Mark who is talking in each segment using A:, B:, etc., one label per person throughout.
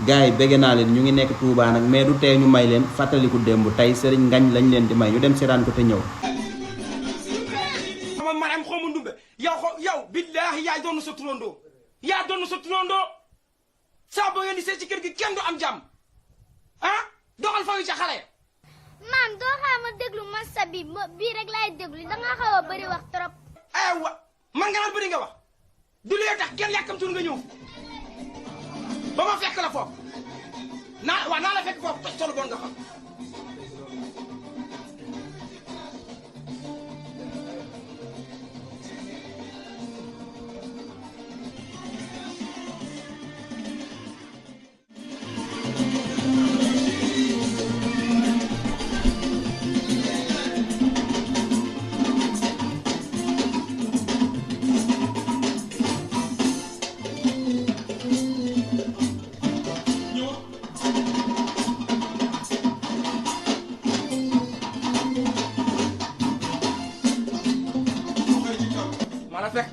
A: gars yi bëgg naa leen ñu ngi nekk Touba nag mais du tee ñu may leen fàttaliku démb tey Serigne Ngagne lañ leen di may ñu dem seetaan ko te ñëw.
B: maanaam xaw ma ndumbe yow billaahi yaa doon sa turandoo yaa doon sa turandoo saa boo ngeen di seet ci kër gi kenn du am jàmm ah doxal fa yu ca xale.
C: maam doo xaar ma déglu massa bi bii rek laay déglu da nga xaw a bëri wax trop.
B: aywa man nga naan bëri nga wax du lee tax kenn yàkkamtul nga ñëw ba ma fekk la foofu naa la fekk foofu toj solo bon nga xam.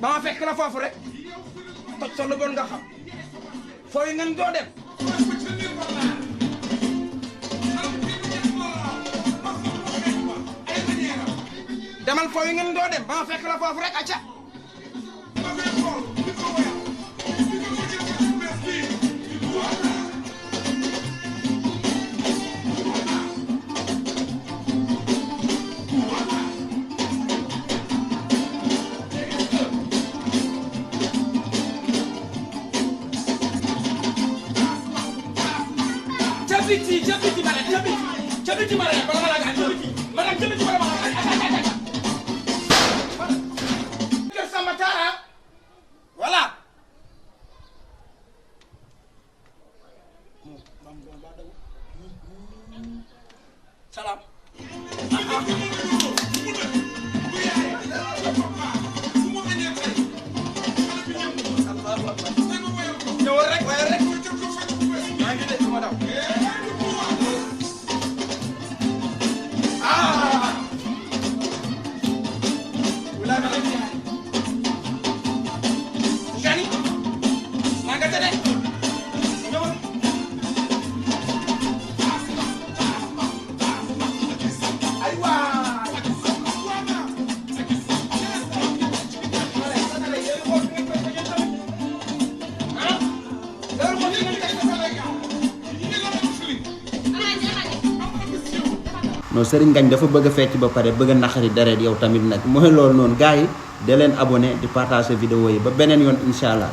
B: ba ma fekk la foofu rek toj sa lu bon nga xam fooy ngeen doo dem demal fooy ngeen doo dem ba ma fekk la foofu rek acca Jabiti mana bala mala ga jabiti mana jabiti bala mala ke sama tara voilà salam ñëwal rek waaye rek maa ngi de sama daw
A: non Serigne Ngagne dafa bëgg a fecc ba pare bëgg a naqari deret yow tamit nag mooy loolu noonu gars yi da leen abonné di partager vidéo yi ba beneen yoon incha allah.